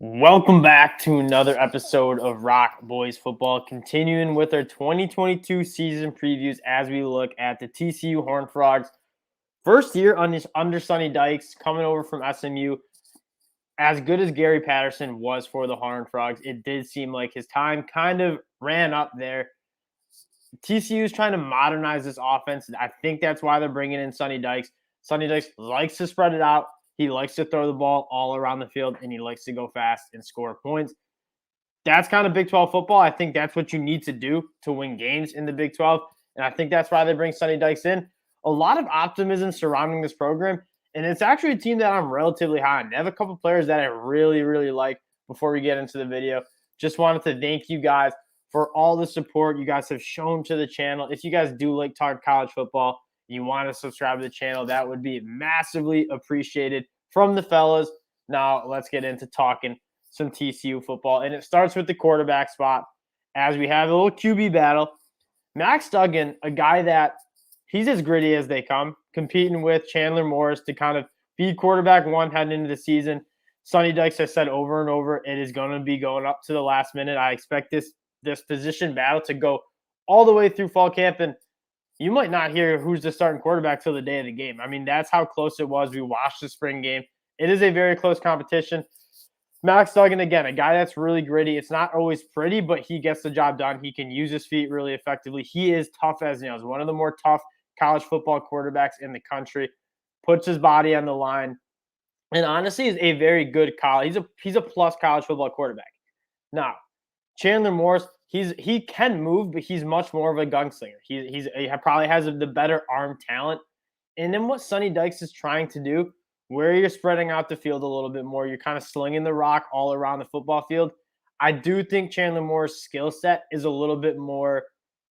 Welcome back to another episode of ROC Boys Football, continuing with our 2022 season previews as we look at the TCU Horned Frogs. First year under Sonny Dykes, coming over from SMU. As good as Gary Patterson was for the Horned Frogs, it did seem like his time kind of ran up there. TCU is trying to modernize this offense. I think that's why they're bringing in Sonny Dykes. Sonny Dykes likes to spread it out. He likes to throw the ball all around the field, and he likes to go fast and score points. That's kind of Big 12 football. I think that's what you need to do to win games in the Big 12, and I think that's why they bring Sonny Dykes in. A lot of optimism surrounding this program, and it's actually a team that I'm relatively high on. They have a couple players that I really, really like before we get into the video. Just wanted to thank you guys for all the support you guys have shown to the channel. If you guys do like talk college football, you want to subscribe to the channel, that would be massively appreciated from the fellas. Now let's get into talking some TCU football. And it starts with the quarterback spot as we have a little QB battle. Max Duggan, a guy that he's as gritty as they come, competing with Chandler Morris to kind of be quarterback one heading into the season. Sonny Dykes has said over and over, it is going to be going up to the last minute. I expect this position battle to go all the way through fall camp, and you might not hear who's the starting quarterback till the day of the game. I mean, that's how close it was. We watched the spring game. It is a very close competition. Max Duggan, again, a guy that's really gritty. It's not always pretty, but he gets the job done. He can use his feet really effectively. He is tough as nails. One of the more tough college football quarterbacks in the country. Puts his body on the line. And honestly, is a very good college. He's a plus college football quarterback. Now, Chandler Morris, he can move, but he's much more of a gunslinger. He probably has the better arm talent. And then what Sonny Dykes is trying to do, where you're spreading out the field a little bit more, you're kind of slinging the rock all around the football field. I do think Chandler Morris' skill set is a little bit more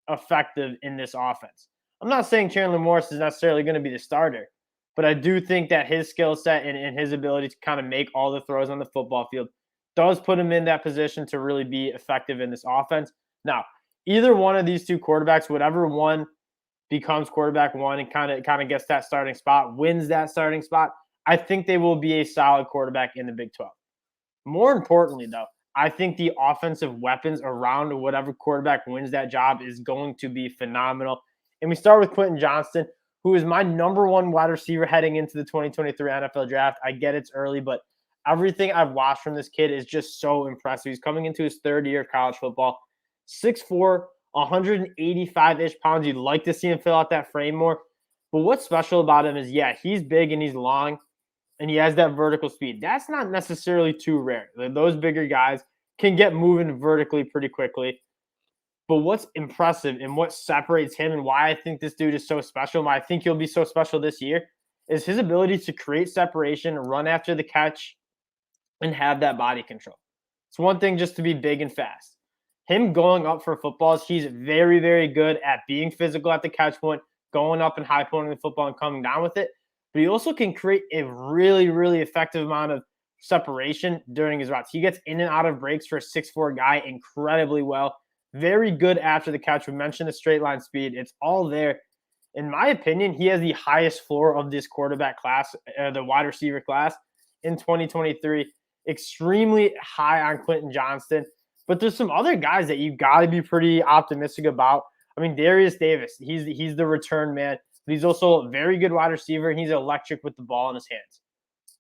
effective in this offense. I'm not saying Chandler Morris is necessarily going to be the starter, but I do think that his skill set and his ability to kind of make all the throws on the football field does put him in that position to really be effective in this offense. Now, either one of these two quarterbacks, whatever one becomes quarterback one and kind of gets that starting spot, wins that starting spot, I think they will be a solid quarterback in the Big 12. More importantly, though, I think the offensive weapons around whatever quarterback wins that job is going to be phenomenal. And we start with Quentin Johnston, who is my number one wide receiver heading into the 2023 NFL draft. I get it's early, but everything I've watched from this kid is just so impressive. He's coming into his third year of college football. 6'4", 185-ish pounds. You'd like to see him fill out that frame more. But what's special about him is, yeah, he's big and he's long, and he has that vertical speed. That's not necessarily too rare. Those bigger guys can get moving vertically pretty quickly. But what's impressive and what separates him and why I think this dude is so special, and why I think he'll be so special this year, is his ability to create separation, run after the catch, and have that body control. It's one thing just to be big and fast. Him going up for footballs, he's very, very good at being physical at the catch point, going up and high pointing the football and coming down with it. But he also can create a really, really effective amount of separation during his routes. He gets in and out of breaks for a 6'4" guy incredibly well. Very good after the catch. We mentioned the straight line speed. It's all there. In my opinion, he has the highest floor of this quarterback class, the wide receiver class in 2023. Extremely high on Quentin Johnston. But there's some other guys that you got to be pretty optimistic about. I mean, Darius Davis, he's the return man. But he's also a very good wide receiver, and he's electric with the ball in his hands.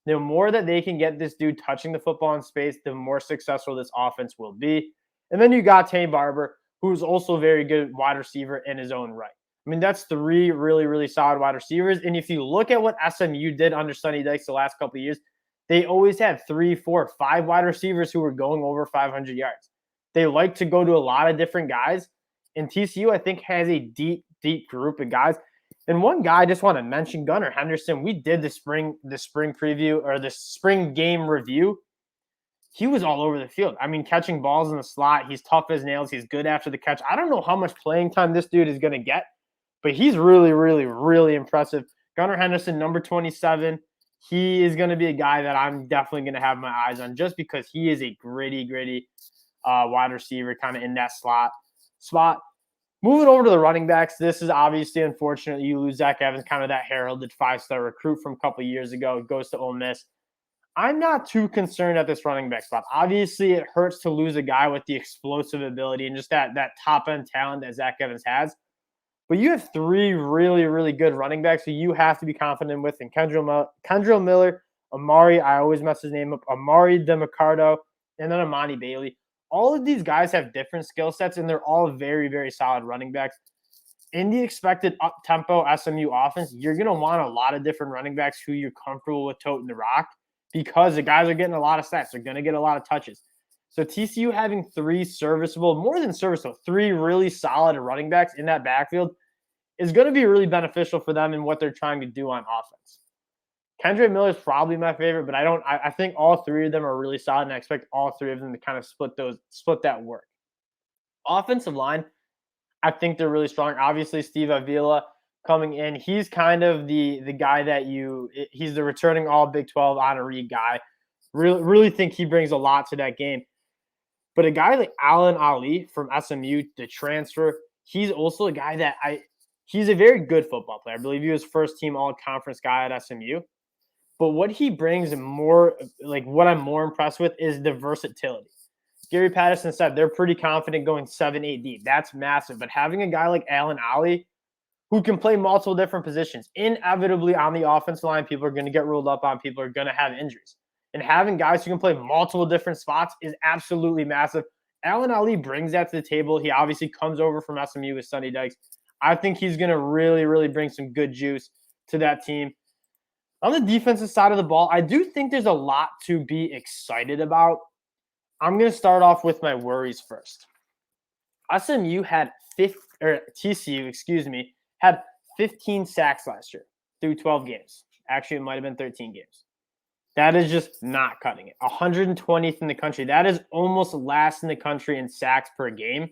The more that they can get this dude touching the football in space, the more successful this offense will be. And then you got Tay Barber, who's also a very good wide receiver in his own right. I mean, that's three really, really solid wide receivers. And if you look at what SMU did under Sonny Dykes the last couple of years, they always had 3, 4, 5 wide receivers who were going over 500 yards. They like to go to a lot of different guys. And TCU, I think, has a deep, deep group of guys. And one guy I just want to mention, Gunnar Henderson. We did the spring preview or the spring game review. He was all over the field. I mean, catching balls in the slot. He's tough as nails. He's good after the catch. I don't know how much playing time this dude is going to get, but he's really, really, really impressive. Gunnar Henderson, number 27. He is going to be a guy that I'm definitely going to have my eyes on just because he is a gritty wide receiver kind of in that slot spot. Moving over to the running backs, this is obviously unfortunate. You lose Zach Evans, kind of that heralded 5-star recruit from a couple of years ago. Goes to Ole Miss. I'm not too concerned at this running back spot. Obviously, it hurts to lose a guy with the explosive ability and just that top-end talent that Zach Evans has. But you have three really, really good running backs who you have to be confident with. And Kendra Miller, Amari, I always mess his name up, Amari DeMarcado, and then Amani Bailey. All of these guys have different skill sets, and they're all very, very solid running backs. In the expected up-tempo SMU offense, you're going to want a lot of different running backs who you're comfortable with toting the rock because the guys are getting a lot of stats. They're going to get a lot of touches. So TCU having three serviceable, more than serviceable, three really solid running backs in that backfield is going to be really beneficial for them in what they're trying to do on offense. Kendra Miller is probably my favorite, but I think all three of them are really solid, and I expect all three of them to kind of split that work. Offensive line, I think they're really strong. Obviously, Steve Avila coming in, he's kind of the guy that he's the returning all Big 12 honoree guy. Really think he brings a lot to that game. But a guy like Alan Ali from SMU, the transfer, he's also a guy that he's a very good football player. I believe he was first team all-conference guy at SMU. But what he brings more, like what I'm more impressed with is the versatility. Gary Patterson said they're pretty confident going 7-8 deep. That's massive. But having a guy like Alan Ali who can play multiple different positions, inevitably on the offensive line, people are going to get ruled up on. People are going to have injuries. And having guys who can play multiple different spots is absolutely massive. Alan Ali brings that to the table. He obviously comes over from SMU with Sonny Dykes. I think he's going to really, really bring some good juice to that team. On the defensive side of the ball, I do think there's a lot to be excited about. I'm going to start off with my worries first. TCU, had 15 sacks last year through 12 games. Actually, it might have been 13 games. That is just not cutting it. 120th in the country. That is almost last in the country in sacks per game.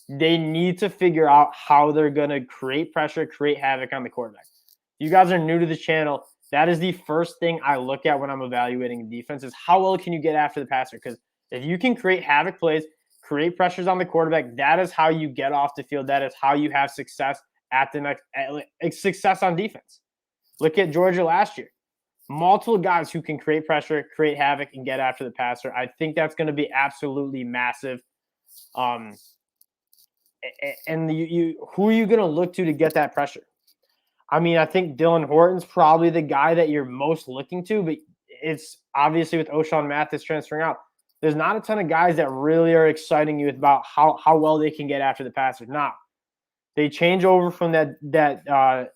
They need to figure out how they're going to create pressure, create havoc on the quarterback. You guys are new to the channel. That is the first thing I look at when I'm evaluating a defense is how well can you get after the passer? Because if you can create havoc plays, create pressures on the quarterback, that is how you get off the field. That is how you have success success on defense. Look at Georgia last year. Multiple guys who can create pressure, create havoc, and get after the passer. I think that's going to be absolutely massive. And who are you going to look to get that pressure? I mean, I think Dylan Horton's probably the guy that you're most looking to, but it's obviously with O'Shawn Mathis transferring out, there's not a ton of guys that really are exciting you about how well they can get after the passer. Now, they change over from they're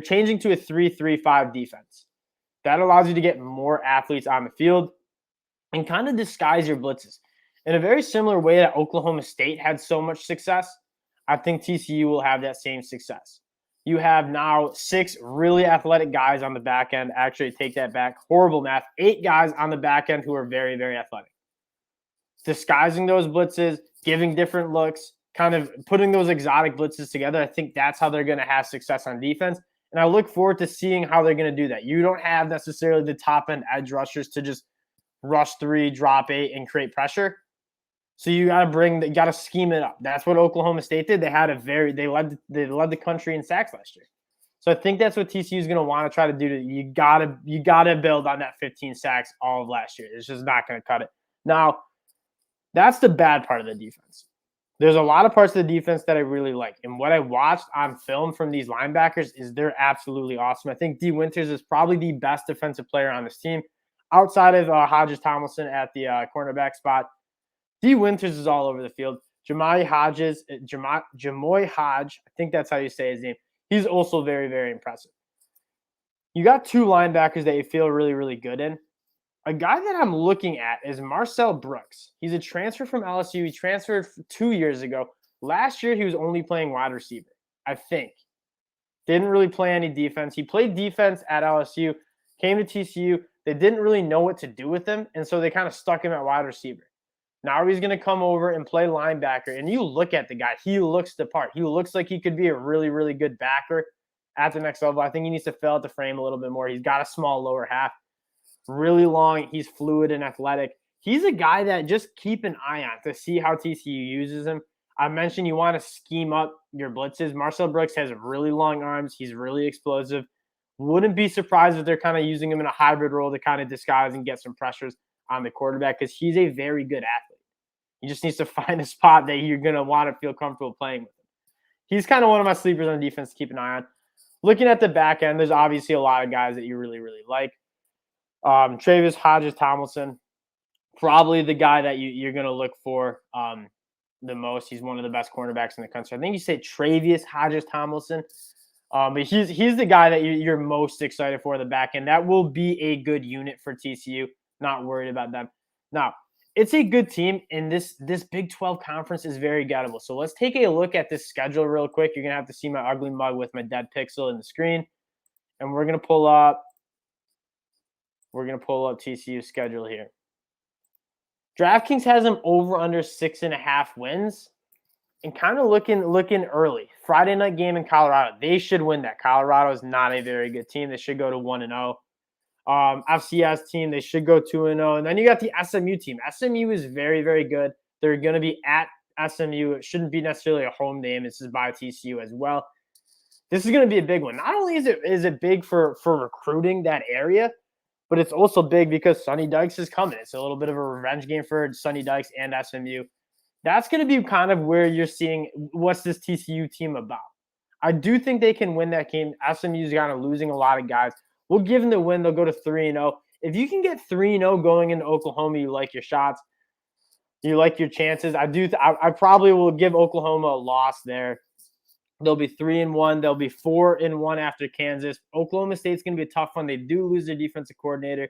changing to a 3-3-5 defense. That allows you to get more athletes on the field and kind of disguise your blitzes. In a very similar way that Oklahoma State had so much success, I think TCU will have that same success. You have now 6 really athletic guys on the back end. Actually, take that back. Horrible math. 8 guys on the back end who are very, very athletic. Disguising those blitzes, giving different looks, kind of putting those exotic blitzes together. I think that's how they're going to have success on defense. And I look forward to seeing how they're going to do that. You don't have necessarily the top-end edge rushers to just rush 3, drop 8, and create pressure. So you got to scheme it up. That's what Oklahoma State did. They led the country in sacks last year. So I think that's what TCU is going to want to try to do. You got to build on that 15 sacks all of last year. It's just not going to cut it. Now, that's the bad part of the defense. There's a lot of parts of the defense that I really like. And what I watched on film from these linebackers is they're absolutely awesome. I think D. Winters is probably the best defensive player on this team outside of Hodges Tomlinson at the cornerback spot. D. Winters is all over the field. Jamoy Hodge, I think that's how you say his name. He's also very, very impressive. You got 2 linebackers that you feel really, really good in. A guy that I'm looking at is Marcel Brooks. He's a transfer from LSU. He transferred 2 years ago. Last year, he was only playing wide receiver, I think. Didn't really play any defense. He played defense at LSU, came to TCU. They didn't really know what to do with him, and so they kind of stuck him at wide receiver. Now he's going to come over and play linebacker, and you look at the guy. He looks the part. He looks like he could be a really, really good backer at the next level. I think he needs to fill out the frame a little bit more. He's got a small lower half. Really long. He's fluid and athletic. He's a guy that just keep an eye on to see how TCU uses him. I mentioned you want to scheme up your blitzes. Marcel Brooks has really long arms. He's really explosive. Wouldn't be surprised if they're kind of using him in a hybrid role to kind of disguise and get some pressures on the quarterback because he's a very good athlete. He just needs to find a spot that you're going to want to feel comfortable playing with him. He's kind of one of my sleepers on defense to keep an eye on. Looking at the back end, there's obviously a lot of guys that you really, really like. Travis Hodges-Tomlinson, probably the guy that you're going to look for the most. He's one of the best cornerbacks in the country. I think you say Travis Hodges-Tomlinson. But he's the guy that you're most excited for the back end. That will be a good unit for TCU. Not worried about them. Now, it's a good team, and this Big 12 conference is very gettable. So let's take a look at this schedule real quick. You're going to have to see my ugly mug with my dead pixel in the screen. And we're going to pull up TCU schedule here. DraftKings has them over under 6.5 wins. And kind of looking early. Friday night game in Colorado. They should win that. Colorado is not a very good team. They should go to 1-0. FCS team, they should go 2-0. And then you got the SMU team. SMU is very, very good. They're going to be at SMU. It shouldn't be necessarily a home game. This is by TCU as well. This is going to be a big one. Not only is it big for recruiting that area, but it's also big because Sonny Dykes is coming. It's a little bit of a revenge game for Sonny Dykes and SMU. That's going to be kind of where you're seeing what's this TCU team about. I do think they can win that game. SMU's kind of losing a lot of guys. We'll give them the win. They'll go to 3-0. If you can get 3-0 going into Oklahoma, you like your shots. You like your chances. I probably will give Oklahoma a loss there. They'll be 3-1. They'll be 4-1 after Kansas. Oklahoma State's going to be a tough one. They do lose their defensive coordinator.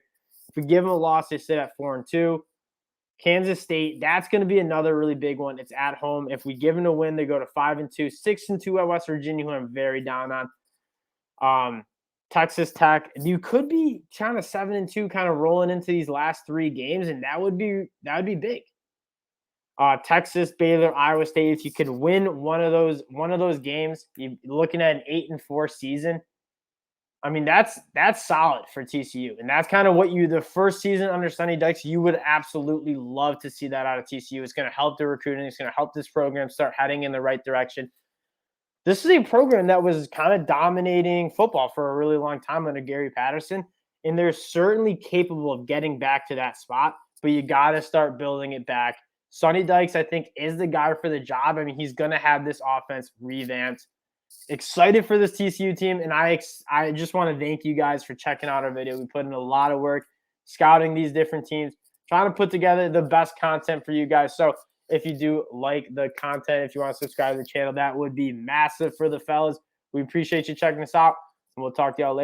If we give them a loss, they sit at 4-2. Kansas State, that's going to be another really big one. It's at home. If we give them a win, they go to 5-2, 6-2 at West Virginia, who I'm very down on. Texas Tech, you could be kind of 7-2, kind of rolling into these last 3 games, and that would be big. Texas, Baylor, Iowa State. If you could win one of those games, you're looking at an 8-4 season. I mean, that's solid for TCU. And that's kind of what the first season under Sonny Dykes, you would absolutely love to see that out of TCU. It's going to help the recruiting. It's going to help this program start heading in the right direction. This is a program that was kind of dominating football for a really long time under Gary Patterson. And they're certainly capable of getting back to that spot, but you got to start building it back. Sonny Dykes, I think, is the guy for the job. I mean, he's going to have this offense revamped. Excited for this TCU team, and I just want to thank you guys for checking out our video. We put in a lot of work scouting these different teams, trying to put together the best content for you guys. So if you do like the content, if you want to subscribe to the channel, that would be massive for the fellas. We appreciate you checking us out, and we'll talk to y'all later.